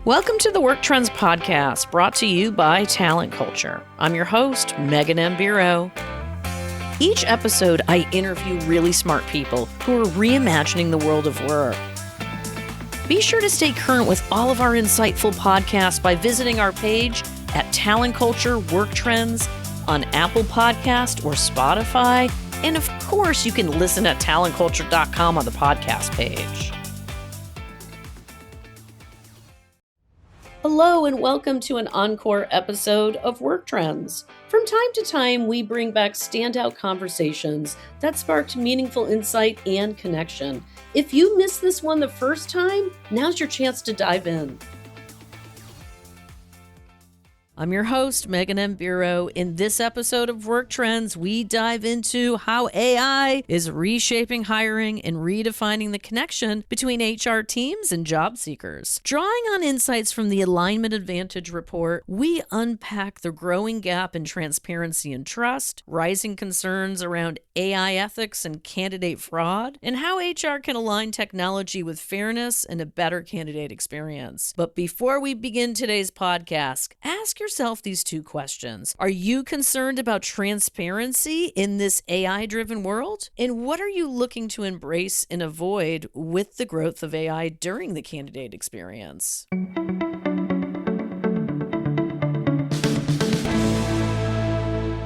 Welcome to the WorkTrends podcast, brought to you by Talent Culture. I'm your host, Megan M. Bureau. Each episode, I interview really smart people who are reimagining the world of work. Be sure to stay current with all of our insightful podcasts by visiting our page at Talent Culture WorkTrends on Apple Podcast or Spotify. And of course, you can listen at talentculture.com on the podcast page. Hello and welcome to an encore episode of WorkTrends. From time to time, we bring back standout conversations that sparked meaningful insight and connection. If you missed this one the first time, now's your chance to dive in. I'm your host, Megan M. Bureau. In this episode of WorkTrends, we dive into how AI is reshaping hiring and redefining the connection between HR teams and job seekers. Drawing on insights from the Alignment Advantage report, we unpack the growing gap in transparency and trust, rising concerns around AI ethics and candidate fraud, and how HR can align technology with fairness and a better candidate experience. But before we begin today's podcast, ask yourself these two questions. Are you concerned about transparency in this AI-driven world? And what are you looking to embrace and avoid with the growth of AI during the candidate experience?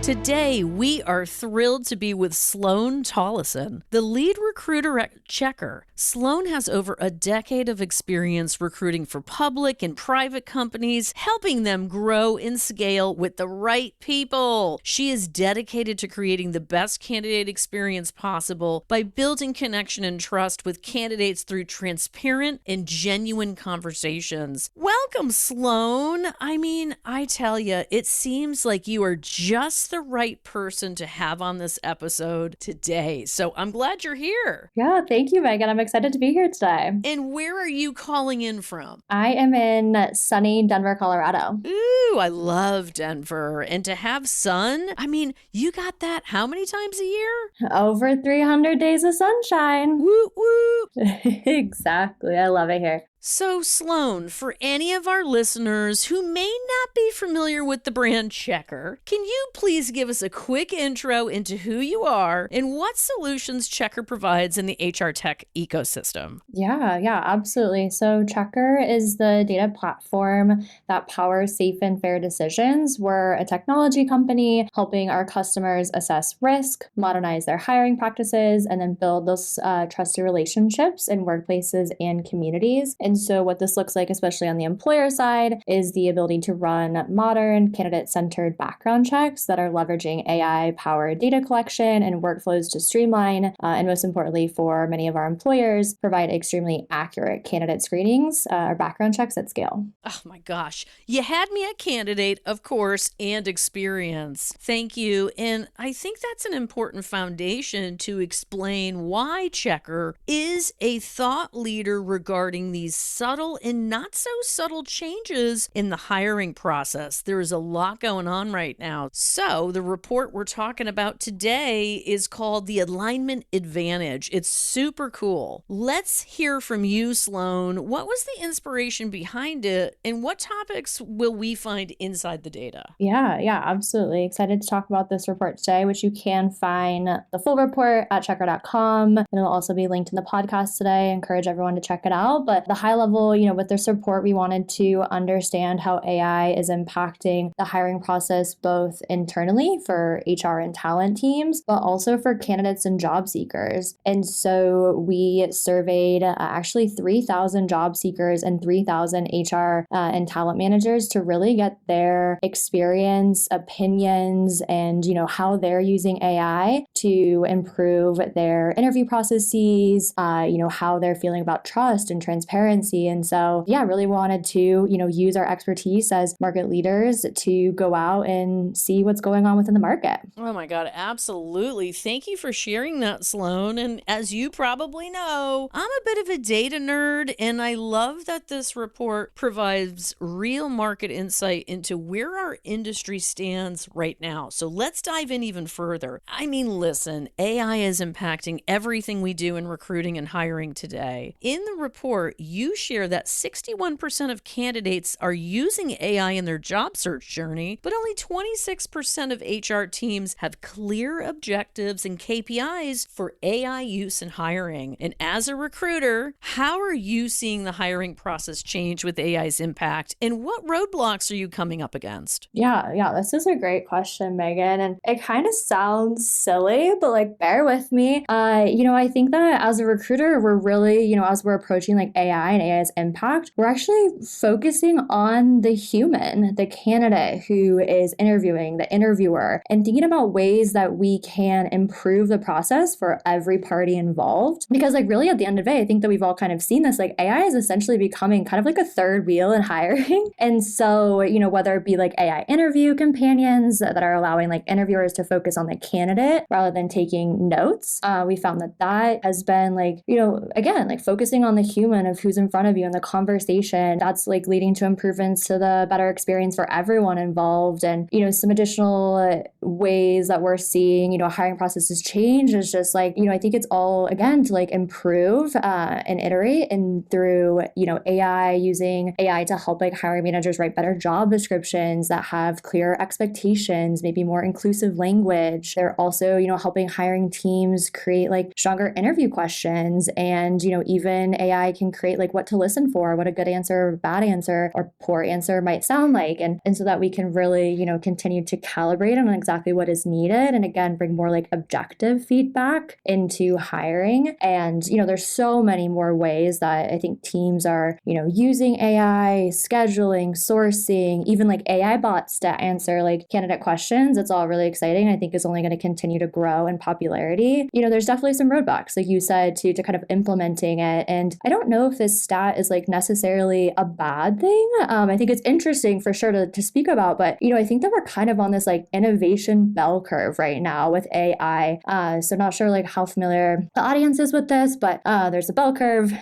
Today, we are thrilled to be with Sloan Tollison, the lead recruiter at Checker. Sloan has over a decade of experience recruiting for public and private companies, helping them grow and scale with the right people. She is dedicated to creating the best candidate experience possible by building connection and trust with candidates through transparent and genuine conversations. Welcome, Sloan. I tell you, it seems like you are just the right person to have on this episode today. So I'm glad you're here. Yeah, thank you, Megan. I'm excited to be here today. And where are you calling in from? I am in sunny Denver, Colorado. Ooh, I love Denver. And to have sun, you got that how many times a year? Over 300 days of sunshine. Woo, woo. Exactly. I love it here. So, Sloan, for any of our listeners who may not be familiar with the brand Checker, can you please give us a quick intro into who you are and what solutions Checker provides in the HR tech ecosystem? Yeah, absolutely. So Checker is the data platform that powers safe and fair decisions. We're a technology company helping our customers assess risk, modernize their hiring practices, and then build those trusted relationships in workplaces and communities. And so what this looks like, especially on the employer side, is the ability to run modern, candidate-centered background checks that are leveraging AI-powered data collection and workflows to streamline, and most importantly, for many of our employers, provide extremely accurate candidate screenings or background checks at scale. Oh my gosh. You had me at candidate, of course, and experience. Thank you. And I think that's an important foundation to explain why Checker is a thought leader regarding these subtle and not so subtle changes in the hiring process. There is a lot going on right now. So the report we're talking about today is called the Alignment Advantage. It's super cool. Let's hear from you, Sloan. What was the inspiration behind it and what topics will we find inside the data? Yeah, absolutely. Excited to talk about this report today, which you can find the full report at checker.com. And it'll also be linked in the podcast today. I encourage everyone to check it out. But the high level, with this report, we wanted to understand how AI is impacting the hiring process, both internally for HR and talent teams, but also for candidates and job seekers. And so we surveyed actually 3,000 job seekers and 3,000 HR and talent managers to really get their experience, opinions, and how they're using AI to improve their interview processes, how they're feeling about trust and transparency. And so, really wanted to, use our expertise as market leaders to go out and see what's going on within the market. Oh my God, absolutely. Thank you for sharing that, Sloan. And as you probably know, I'm a bit of a data nerd, and I love that this report provides real market insight into where our industry stands right now. So let's dive in even further. Listen, AI is impacting everything we do in recruiting and hiring today. In the report, you you share that 61% of candidates are using AI in their job search journey, but only 26% of HR teams have clear objectives and KPIs for AI use in hiring. And as a recruiter, how are you seeing the hiring process change with AI's impact? And what roadblocks are you coming up against? Yeah, this is a great question, Megan. And it kind of sounds silly, but like bear with me. I think that as a recruiter, we're really, as we're approaching like AI and AI's impact, we're actually focusing on the human, the candidate who is interviewing, the interviewer, and thinking about ways that we can improve the process for every party involved. Because like really at the end of the day, I think that we've all kind of seen this, like AI is essentially becoming kind of like a third wheel in hiring. And so, whether it be like AI interview companions that are allowing like interviewers to focus on the candidate rather than taking notes, we found that has been like, again, like focusing on the human of who's in front of you and the conversation, that's like leading to improvements to the better experience for everyone involved. And, some additional ways that we're seeing, hiring processes change is just like, I think it's all, again, to like improve and iterate and through, AI, using AI to help like hiring managers write better job descriptions that have clear expectations, maybe more inclusive language. They're also, helping hiring teams create like stronger interview questions. And, even AI can create like what to listen for, what a good answer, bad answer, or poor answer might sound like. And so that we can really, continue to calibrate on exactly what is needed. And again, bring more like objective feedback into hiring. And, there's so many more ways that I think teams are, using AI, scheduling, sourcing, even like AI bots to answer like candidate questions. It's all really exciting. I think is only going to continue to grow in popularity. There's definitely some roadblocks, like you said, to kind of implementing it. And I don't know if this stat is like necessarily a bad thing. I think it's interesting for sure to speak about, but I think that we're kind of on this like innovation bell curve right now with AI. So not sure like how familiar the audience is with this, but there's a bell curve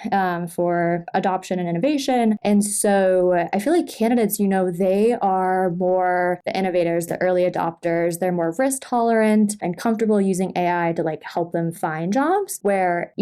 for adoption and innovation. And so I feel like candidates, they are more the innovators, the early adopters. They're more risk tolerant and comfortable using AI to like help them find jobs, where,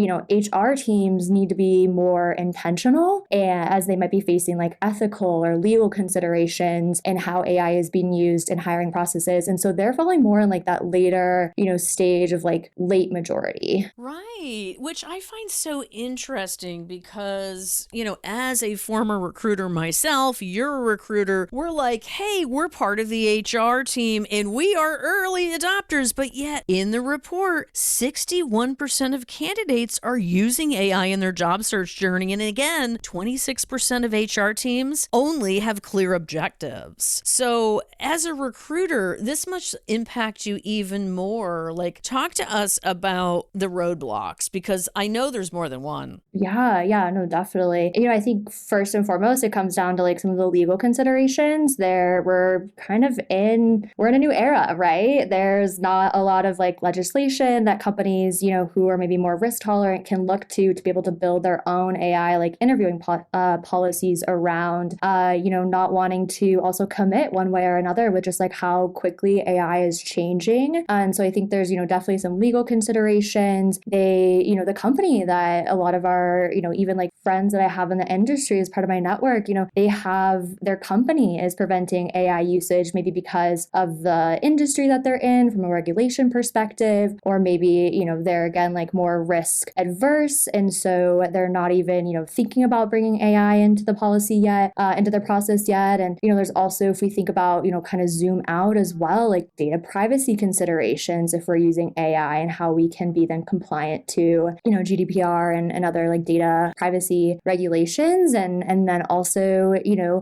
HR teams need to be more intentional, and as they might be facing like ethical or legal considerations and how AI is being used in hiring processes. And so they're falling more in like that later, stage of like late majority. Right. Which I find so interesting because, as a former recruiter myself, you're a recruiter, we're like, hey, we're part of the HR team and we are early adopters. But yet in the report, 61% of candidates are using AI in their job search journey. And again, 26% of HR teams only have clear objectives. So as a recruiter, this must impact you even more. Like, talk to us about the roadblocks, because I know there's more than one. Yeah, no, definitely. I think first and foremost, it comes down to like some of the legal considerations. We're in a new era, right? There's not a lot of like legislation that companies, who are maybe more risk tolerant can look to be able to build their own AI like interviewing policies around, not wanting to also commit one way or another with just like how quickly AI is changing. And so I think there's, definitely some legal considerations. The company that a lot of our, even like friends that I have in the industry as part of my network, they have their company is preventing AI usage, maybe because of the industry that they're in from a regulation perspective, or maybe, they're again like more risk adverse. And so they're not even, thinking about bringing AI into the policy yet, into the process yet. And, there's also, if we think about, kind of zoom out as well, like data privacy considerations, if we're using AI and how we can be then compliant to, GDPR and other like data privacy regulations. And then also,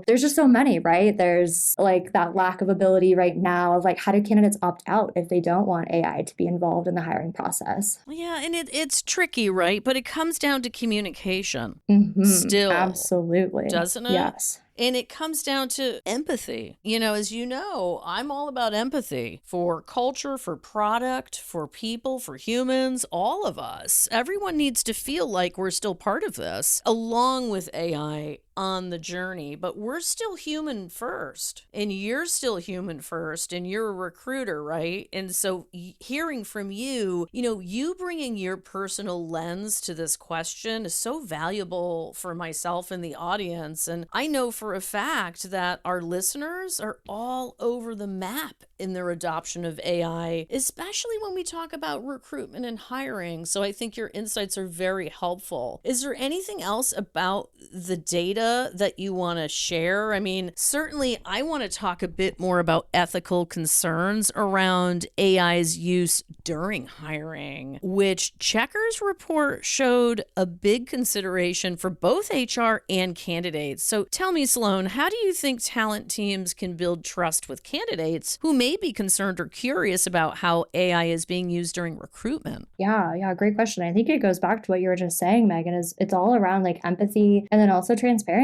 there's just so many, right? There's like that lack of ability right now of like, how do candidates opt out if they don't want AI to be involved in the hiring process? Yeah, and it's tricky, right? But it comes down to communication Mm-hmm. still, Absolutely. doesn't it? Yes. And it comes down to empathy. As you know, I'm all about empathy for culture, for product, for people, for humans, all of us. Everyone needs to feel like we're still part of this, along with AI on the journey, but we're still human first, and you're still human first, and you're a recruiter, right? And so hearing from you, you bringing your personal lens to this question is so valuable for myself and the audience. And I know for a fact that our listeners are all over the map in their adoption of AI, especially when we talk about recruitment and hiring. So I think your insights are very helpful. Is there anything else about the data that you want to share? I mean, certainly I want to talk a bit more about ethical concerns around AI's use during hiring, which Checker's report showed a big consideration for both HR and candidates. So tell me, Sloan, how do you think talent teams can build trust with candidates who may be concerned or curious about how AI is being used during recruitment? Yeah, great question. I think it goes back to what you were just saying, Megan, is it's all around like empathy and then also transparency.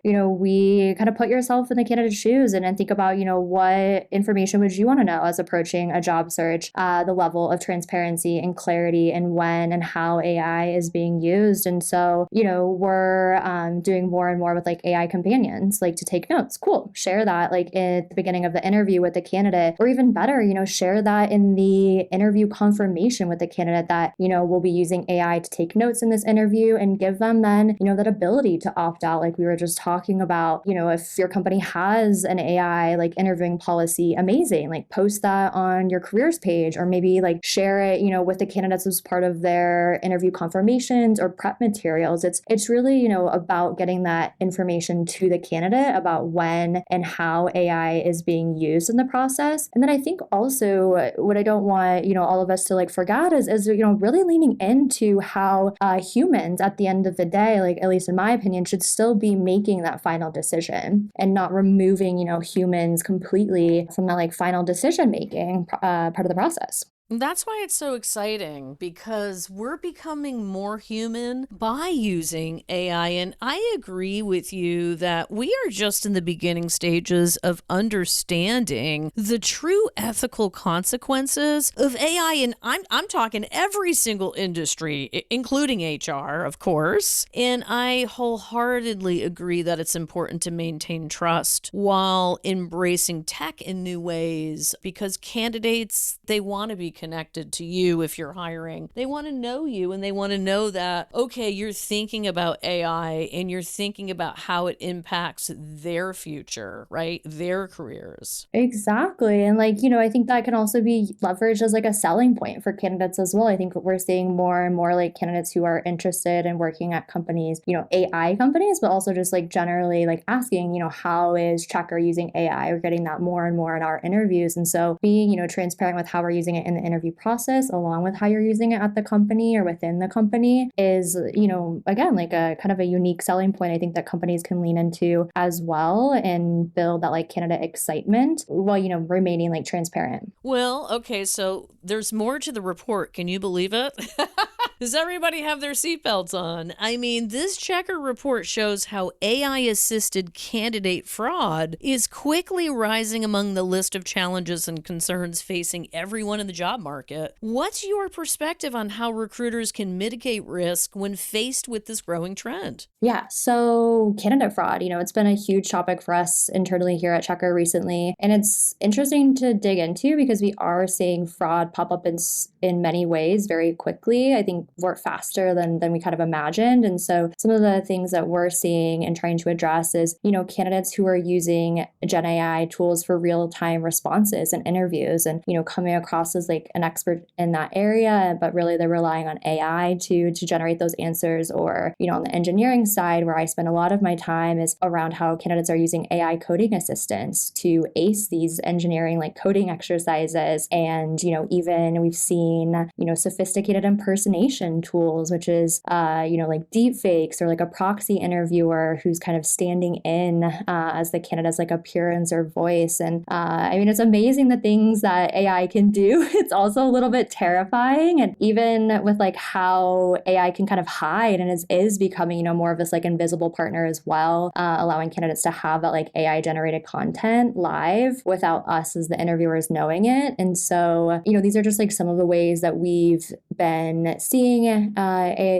We kind of put yourself in the candidate's shoes and then think about, what information would you want to know as approaching a job search, the level of transparency and clarity and when and how AI is being used. And so, we're doing more and more with like AI companions, like to take notes. Cool. Share that like at the beginning of the interview with the candidate, or even better, share that in the interview confirmation with the candidate that, we'll be using AI to take notes in this interview and give them then, that ability to opt out. Like we were just talking about, if your company has an AI like interviewing policy, amazing, like post that on your careers page, or maybe like share it, with the candidates as part of their interview confirmations or prep materials. It's really, about getting that information to the candidate about when and how AI is being used in the process. And then I think also what I don't want, all of us to like forget is really leaning into how humans at the end of the day, like at least in my opinion, should still be making that final decision and not removing, humans completely from that like final decision making part of the process. That's why it's so exciting, because we're becoming more human by using AI. And I agree with you that we are just in the beginning stages of understanding the true ethical consequences of AI. And I'm talking every single industry, including HR, of course. And I wholeheartedly agree that it's important to maintain trust while embracing tech in new ways, because candidates, they want to be connected to you. If you're hiring, they want to know you, and they want to know that, okay, you're thinking about AI and you're thinking about how it impacts their future, right? Their careers. Exactly. And I think that can also be leveraged as like a selling point for candidates as well. I think we're seeing more and more like candidates who are interested in working at companies, AI companies, but also just like generally like asking, how is Checker using AI? We're getting that more and more in our interviews. And so being, transparent with how we're using it in the interview process, along with how you're using it at the company or within the company, is, again, like a kind of a unique selling point I think that companies can lean into as well and build that like candidate excitement while, remaining like transparent. Well, okay, so there's more to the report. Can you believe it? Does everybody have their seatbelts on? I mean, this Checker report shows how AI-assisted candidate fraud is quickly rising among the list of challenges and concerns facing everyone in the job market. What's your perspective on how recruiters can mitigate risk when faced with this growing trend? Yeah, so candidate fraud, it's been a huge topic for us internally here at Checker recently. And it's interesting to dig into because we are seeing fraud pop up in many ways very quickly. I think we're faster than we kind of imagined. And so some of the things that we're seeing and trying to address is, candidates who are using Gen AI tools for real-time responses and interviews and, coming across as like an expert in that area, but really they're relying on AI to generate those answers. Or, on the engineering side, where I spend a lot of my time, is around how candidates are using AI coding assistants to ace these engineering like coding exercises. And, even we've seen, sophisticated impersonation manipulation tools, which is, like deep fakes or like a proxy interviewer who's kind of standing in as the candidate's like appearance or voice. And it's amazing the things that AI can do. It's also a little bit terrifying. And even with like how AI can kind of hide and is becoming, more of this like invisible partner as well, allowing candidates to have that like AI generated content live without us as the interviewers knowing it. And so, these are just like some of the ways that we've been seeing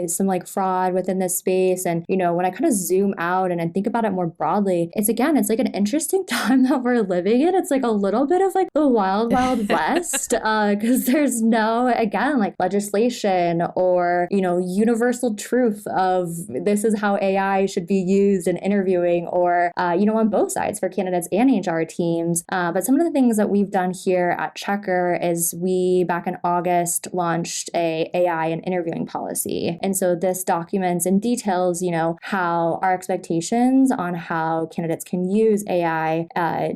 some like fraud within this space. And, when I kind of zoom out and I think about it more broadly, it's like an interesting time that we're living in. It's like a little bit of like the wild, wild west, because there's no, again, like legislation or, universal truth of this is how AI should be used in interviewing or, on both sides for candidates and HR teams. But some of the things that we've done here at Checkr is we, back in August, launched a AI and interviewing policy. And so this documents and details, how our expectations on how candidates can use AI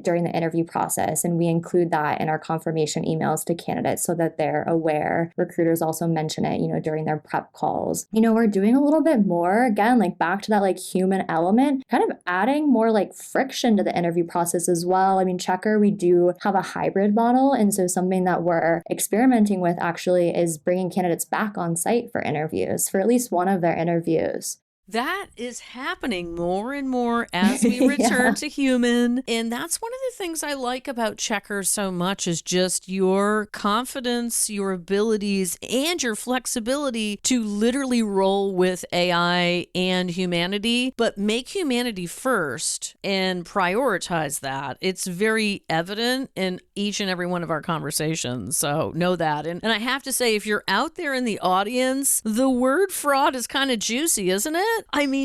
during the interview process. And we include that in our confirmation emails to candidates so that they're aware. Recruiters also mention it, during their prep calls. We're doing a little bit more, again, like back to that like human element, kind of adding more like friction to the interview process as well. Checkr, we do have a hybrid model. And so something that we're experimenting with actually is bringing candidates back on site for interviews, for at least one of their interviews. That is happening more and more as we return to human. And that's one of the things I like about Checkr so much is just your confidence, your abilities, and your flexibility to literally roll with AI and humanity, but make humanity first and prioritize that. It's very evident in each and every one of our conversations. So know that. And I have to say, if you're out there in the audience, the word fraud is kind of juicy, isn't it?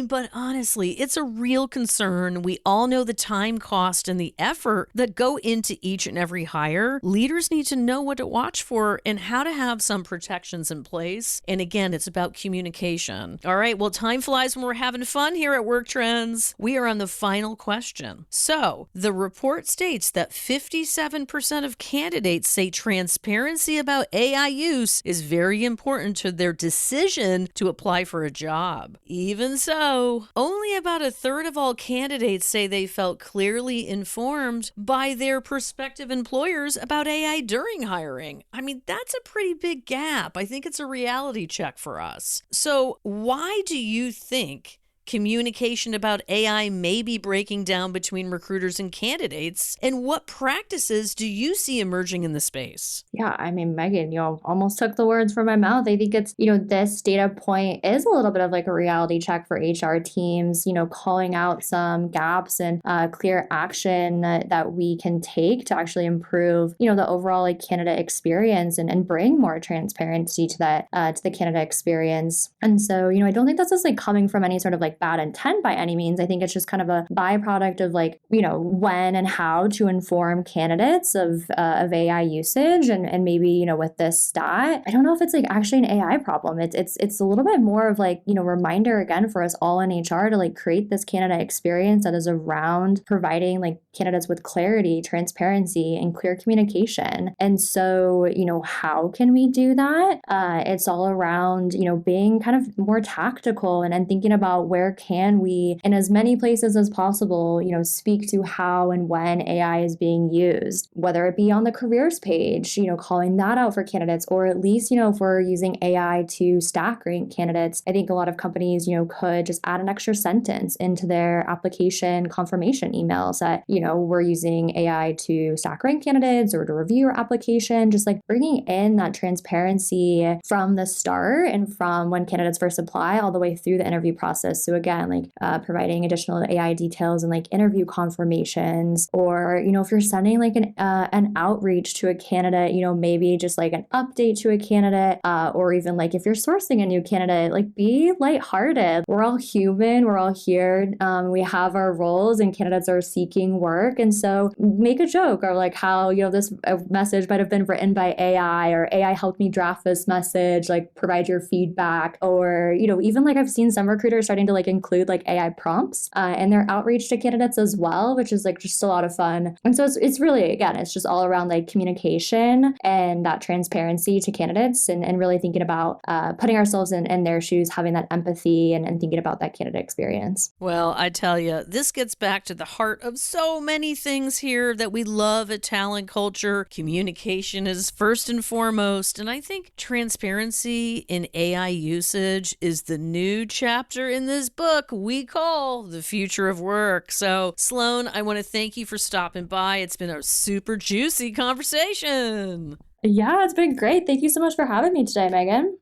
But honestly, it's a real concern. We all know the time cost and the effort that go into each and every hire. Leaders need to know what to watch for and how to have some protections in place. And again, it's about communication. All right, well, time flies when we're having fun here at WorkTrends. We are on the final question. So the report states that 57% of candidates say transparency about AI use is very important to their decision to apply for a job. Even so, only about a third of all candidates say they felt clearly informed by their prospective employers about AI during hiring. That's a pretty big gap. I think it's a reality check for us. So why do you think communication about AI may be breaking down between recruiters and candidates? And what practices do you see emerging in the space? Yeah, Megan, you almost took the words from my mouth. I think it's, this data point is a little bit of like a reality check for HR teams, calling out some gaps and clear action that we can take to actually improve, the overall like candidate experience and bring more transparency to that, to the candidate experience. And so, I don't think this is like coming from any sort of like bad intent by any means. I think it's just kind of a byproduct of like, when and how to inform candidates of AI usage. And maybe, with this stat, I don't know if it's like actually an AI problem. It's a little bit more of like, reminder again for us all in HR to like create this candidate experience that is around providing like candidates with clarity, transparency, and clear communication. And so, how can we do that? It's all around, being kind of more tactical and thinking about where can we, in as many places as possible, speak to how and when AI is being used, whether it be on the careers page, calling that out for candidates, or at least, if we're using AI to stack rank candidates, I think a lot of companies, could just add an extra sentence into their application confirmation emails that, we're using AI to stack rank candidates or to review your application, just like bringing in that transparency from the start and from when candidates first apply all the way through the interview process. So again, like providing additional AI details and like interview confirmations, or, if you're sending like an outreach to a candidate, maybe just like an update to a candidate, or even like if you're sourcing a new candidate, like be lighthearted. We're all human. We're all here. We have our roles and candidates are seeking work. And so make a joke or like how, this message might have been written by AI, or AI helped me draft this message, like provide your feedback. Or, even like I've seen some recruiters starting to like like include like AI prompts in their outreach to candidates as well, which is like just a lot of fun. And so it's really, again, it's just all around like communication and that transparency to candidates and really thinking about putting ourselves in their shoes, having that empathy and thinking about that candidate experience. Well, I tell you, this gets back to the heart of so many things here that we love at Talent Culture. Communication is first and foremost, and I think transparency in AI usage is the new chapter in this book we call The Future of Work. So, Sloan, I want to thank you for stopping by. It's been a super juicy conversation. Yeah, it's been great. Thank you so much for having me today, Megan.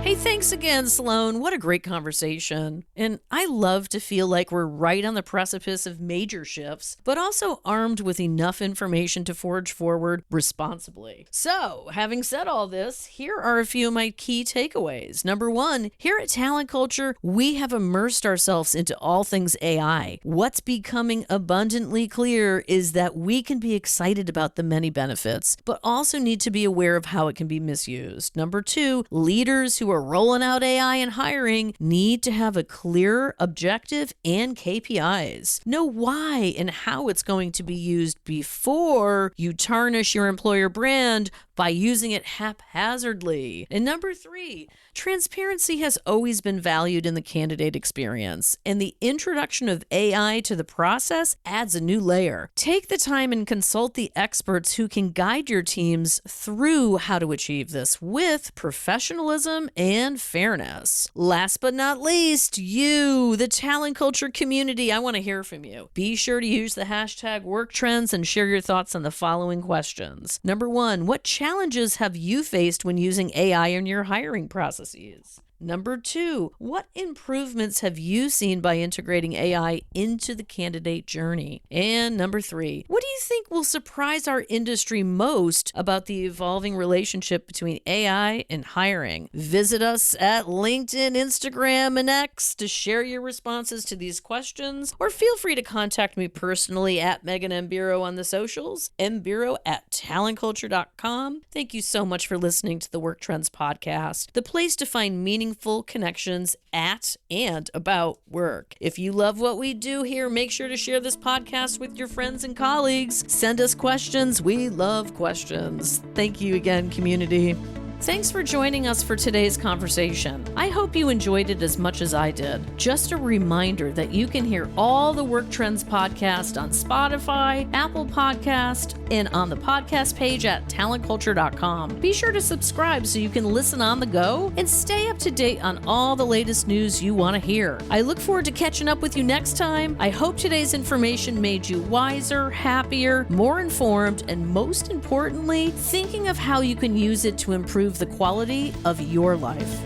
Hey, thanks again, Sloan. What a great conversation. And I love to feel like we're right on the precipice of major shifts, but also armed with enough information to forge forward responsibly. So, having said all this, here are a few of my key takeaways. Number one, here at Talent Culture, we have immersed ourselves into all things AI. What's becoming abundantly clear is that we can be excited about the many benefits, but also need to be aware of how it can be misused. Number two, leaders who are rolling out AI and hiring need to have a clear objective and KPIs. Know why and how it's going to be used before you tarnish your employer brand by using it haphazardly. And number three, transparency has always been valued in the candidate experience, and the introduction of AI to the process adds a new layer. Take the time and consult the experts who can guide your teams through how to achieve this with professionalism and fairness. Last but not least, you, the Talent Culture community, I want to hear from you. Be sure to use the hashtag WorkTrends and share your thoughts on the following questions. Number one, what challenges have you faced when using AI in your hiring processes? Number two, what improvements have you seen by integrating AI into the candidate journey? And number three, what do you think will surprise our industry most about the evolving relationship between AI and hiring? Visit us at LinkedIn, Instagram, and X to share your responses to these questions, or feel free to contact me personally at Megan M. Bureau on the socials, mbureau@talentculture.com. Thank you so much for listening to the WorkTrends podcast, the place to find meaningful connections at and about work. If you love what we do here, make sure to share this podcast with your friends and colleagues. Send us questions. We love questions. Thank you again, community. Thanks for joining us for today's conversation. I hope you enjoyed it as much as I did. Just a reminder that you can hear all the WorkTrends podcast on Spotify, Apple Podcast, and on the podcast page at talentculture.com. Be sure to subscribe so you can listen on the go and stay up to date on all the latest news you want to hear. I look forward to catching up with you next time. I hope today's information made you wiser, happier, more informed, and most importantly, thinking of how you can use it to improve the quality of your life.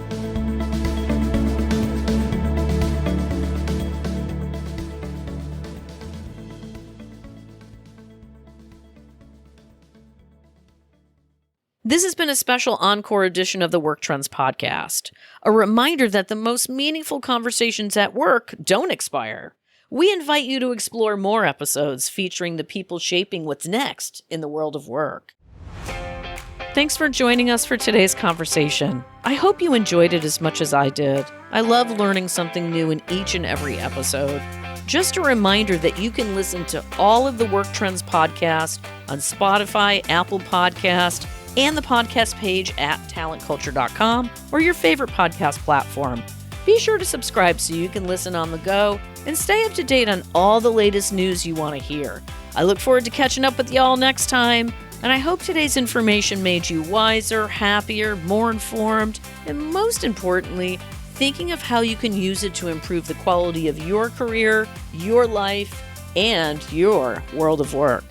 This has been a special encore edition of the WorkTrends podcast, a reminder that the most meaningful conversations at work don't expire. We invite you to explore more episodes featuring the people shaping what's next in the world of work. Thanks for joining us for today's conversation. I hope you enjoyed it as much as I did. I love learning something new in each and every episode. Just a reminder that you can listen to all of the WorkTrends podcast on Spotify, Apple Podcast, and the podcast page at talentculture.com or your favorite podcast platform. Be sure to subscribe so you can listen on the go and stay up to date on all the latest news you want to hear. I look forward to catching up with y'all next time. And I hope today's information made you wiser, happier, more informed, and most importantly, thinking of how you can use it to improve the quality of your career, your life, and your world of work.